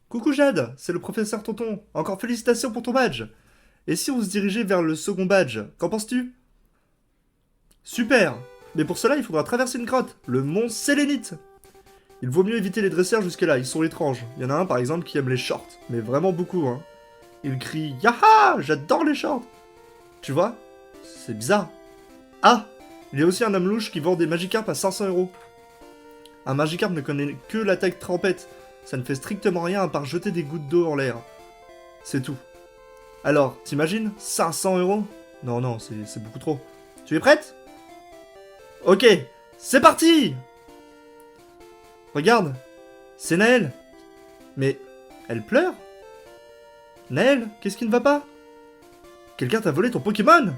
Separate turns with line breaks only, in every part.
Coucou Jade, c'est le professeur Tonton. Encore félicitations pour ton badge. Et si on se dirigeait vers le second badge, qu'en penses-tu? Super. Mais pour cela, il faudra traverser une grotte, le mont Sélénite. Il vaut mieux éviter les dresseurs jusque-là, ils sont étranges. Il y en a un par exemple qui aime les shorts, mais vraiment beaucoup, hein. Il crie Yaha, j'adore les shorts. Tu vois? C'est bizarre. Ah, il y a aussi un homme louche qui vend des Magikarp à 500 €. Un Magikarp ne connaît que l'attaque trempette. Ça ne fait strictement rien à part jeter des gouttes d'eau en l'air. C'est tout. Alors, t'imagines 500 €? Non, non, c'est beaucoup trop. Tu es prête? Ok, c'est parti! Regarde, c'est Naël. Mais elle pleure? Naël, qu'est-ce qui ne va pas? Quelqu'un t'a volé ton Pokémon?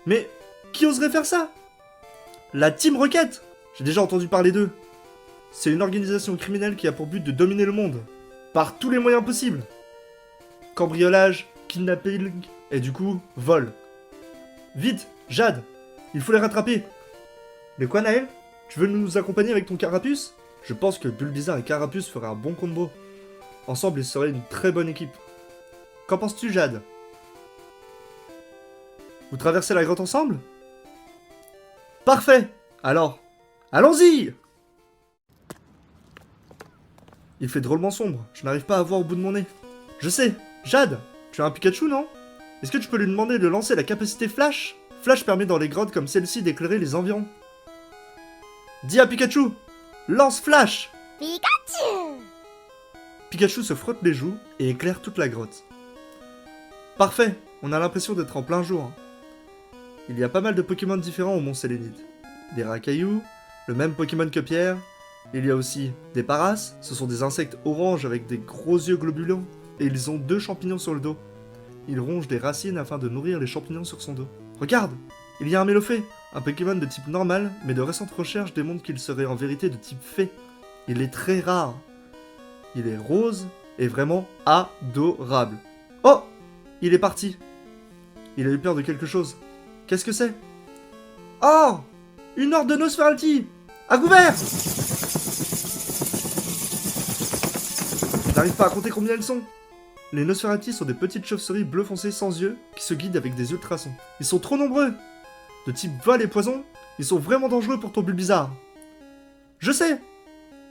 Mais qui oserait faire ça? La Team Rocket! J'ai déjà entendu parler d'eux. C'est une organisation criminelle qui a pour but de dominer le monde. Par tous les moyens possibles. Cambriolage, kidnapping, et du coup, vol. Vite, Jade, il faut les rattraper. Mais quoi, Naël? Tu veux nous accompagner avec ton Carapuce? Je pense que Bulbizarre et Carapuce feraient un bon combo. Ensemble, ils seraient une très bonne équipe. Qu'en penses-tu, Jade? Vous traversez la grotte ensemble? Parfait. Alors, allons-y! Il fait drôlement sombre, je n'arrive pas à voir au bout de mon nez. Je sais, Jade, tu as un Pikachu, non? Est-ce que tu peux lui demander de lancer la capacité Flash? Flash permet dans les grottes comme celle-ci d'éclairer les environs. Dis à Pikachu, lance Flash!
Pikachu!
Pikachu se frotte les joues et éclaire toute la grotte. Parfait, on a l'impression d'être en plein jour. Il y a pas mal de Pokémon différents au Mont Sélénite. Des Racaillou, le même Pokémon que Pierre. Il y a aussi des Paras, ce sont des insectes oranges avec des gros yeux globuleux, et ils ont 2 champignons sur le dos. Ils rongent des racines afin de nourrir les champignons sur son dos. Regarde, il y a un Mélofée, un Pokémon de type normal, mais de récentes recherches démontrent qu'il serait en vérité de type fée. Il est très rare. Il est rose et vraiment adorable. Oh! Il est parti. Il a eu peur de quelque chose. Qu'est-ce que c'est? Oh! Une horde de Nosferalti! À couvert! Je n'arrive pas à compter combien elles sont. Les Nosferatu sont des petites chauves-souris bleu foncé sans yeux qui se guident avec des ultrasons. Ils sont trop nombreux. De type vol et poison, ils sont vraiment dangereux pour ton Bulbizarre. Je sais.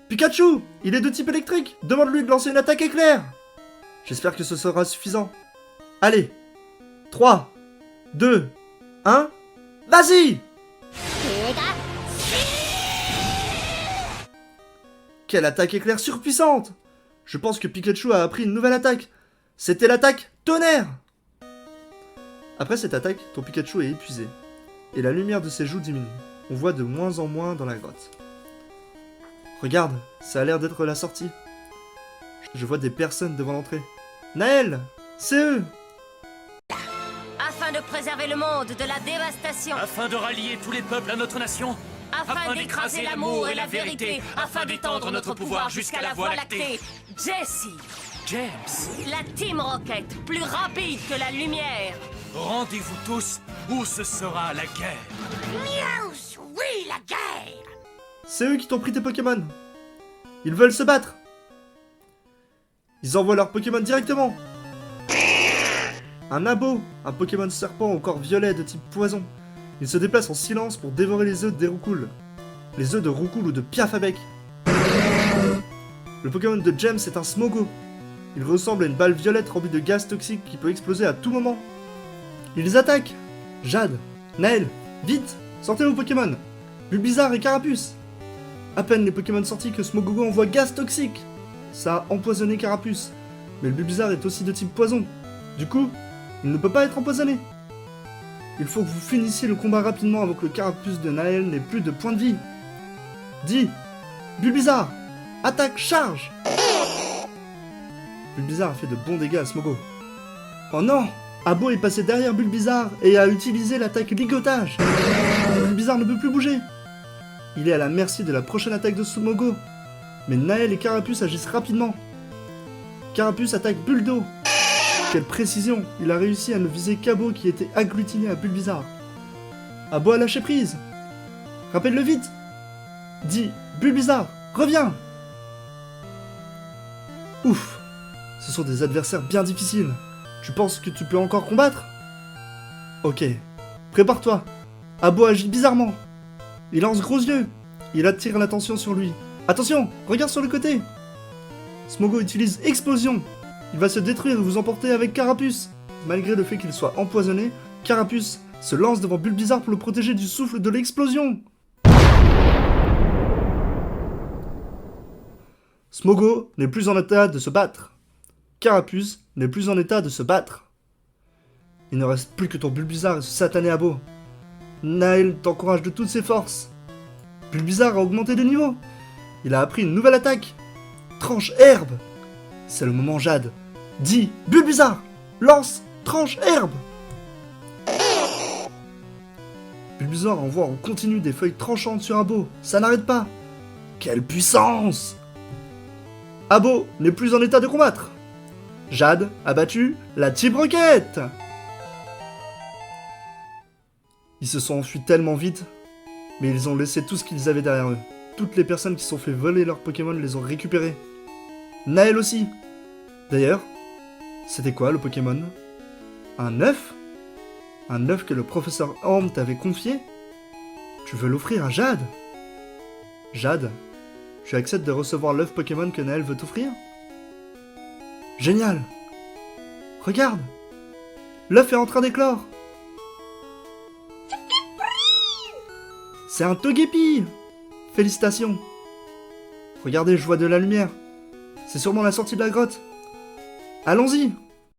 Pikachu, il est de type électrique. Demande-lui de lancer une attaque éclair. J'espère que ce sera suffisant. Allez. 3, 2, 1. Vas-y! Quelle attaque éclair surpuissante! Je pense que Pikachu a appris une nouvelle attaque. C'était l'attaque tonnerre! Après cette attaque, ton Pikachu est épuisé. Et la lumière de ses joues diminue. On voit de moins en moins dans la grotte. Regarde, ça a l'air d'être la sortie. Je vois des personnes devant l'entrée. Naël! C'est eux!
Afin de préserver le monde de la dévastation,
Afin de rallier tous les peuples à notre nation,
afin d'écraser l'amour et la vérité, afin d'étendre notre pouvoir jusqu'à la Voie lactée, Jessie,
James,
la Team Rocket, plus rapide que la lumière.
rendez-vous tous ou ce sera la guerre.
Miaus, oui, la guerre!
C'est eux qui t'ont pris tes Pokémon. Ils veulent se battre. Ils envoient leurs Pokémon directement. Un abo, un Pokémon serpent au corps violet de type poison. Il se déplace en silence pour dévorer les œufs des Roucoule. Les œufs de Roucoule ou de Piafabec. Le Pokémon de James est un Smogo. Il ressemble à une balle violette remplie de gaz toxique qui peut exploser à tout moment. Ils attaquent. Jade, Naël, vite, sortez vos Pokémon. Bulbizarre et Carapuce. À peine les Pokémon sortis que Smogogo envoie gaz toxique. Ça a empoisonné Carapuce. Mais le Bulbizarre est aussi de type poison. Du coup, il ne peut pas être empoisonné. Il faut que vous finissiez le combat rapidement avant que le Carapuce de Naël n'ait plus de points de vie. Dis, Bulbizarre, attaque, charge. Bulbizarre a fait de bons dégâts à Smogo. Oh non, Abo est passé derrière Bulbizarre et a utilisé l'attaque ligotage. Bulbizarre ne peut plus bouger. Il est à la merci de la prochaine attaque de Smogo. Mais Naël et Carapuce agissent rapidement. Carapuce attaque Buldo. Quelle précision! Il a réussi à ne viser qu'Abo qui était agglutiné à Bulbizarre. Abo a lâché prise. Rappelle-le vite. Dis, Bulbizarre, reviens. Ouf, Ce sont des adversaires bien difficiles. Tu penses que tu peux encore combattre? Ok. Prépare-toi. Abo agit bizarrement. Il lance gros yeux. Il attire l'attention sur lui. Attention, regarde sur le côté. Smogo utilise explosion. Il va se détruire et vous emporter avec Carapuce. Malgré le fait qu'il soit empoisonné, Carapuce se lance devant Bulbizarre pour le protéger du souffle de l'explosion. Smogo n'est plus en état de se battre. Carapuce n'est plus en état de se battre. Il ne reste plus que ton Bulbizarre et ce satané Abo. Naël t'encourage de toutes ses forces. Bulbizarre a augmenté de niveau. Il a appris une nouvelle attaque. Tranche herbe. C'est le moment Jade. Dis Bulbizarre, lance tranche herbe. Bulbizarre envoie en continu des feuilles tranchantes sur Abo. Ça n'arrête pas. Quelle puissance! Abo n'est plus en état de combattre. Jade a battu la Team Rocket. Ils se sont enfuis tellement vite, mais ils ont laissé tout ce qu'ils avaient derrière eux. Toutes les personnes qui se sont fait voler leurs Pokémon les ont récupérés. Naël aussi. D'ailleurs, c'était quoi le Pokémon? Un œuf? Un œuf que le professeur Orm t'avait confié? Tu veux l'offrir à Jade? Jade, tu acceptes de recevoir l'œuf Pokémon que Naël veut t'offrir? Génial! Regarde! L'œuf est en train d'éclore! C'est un Togepi! Félicitations! Regardez, je vois de la lumière. C'est sûrement la sortie de la grotte. Allons-y!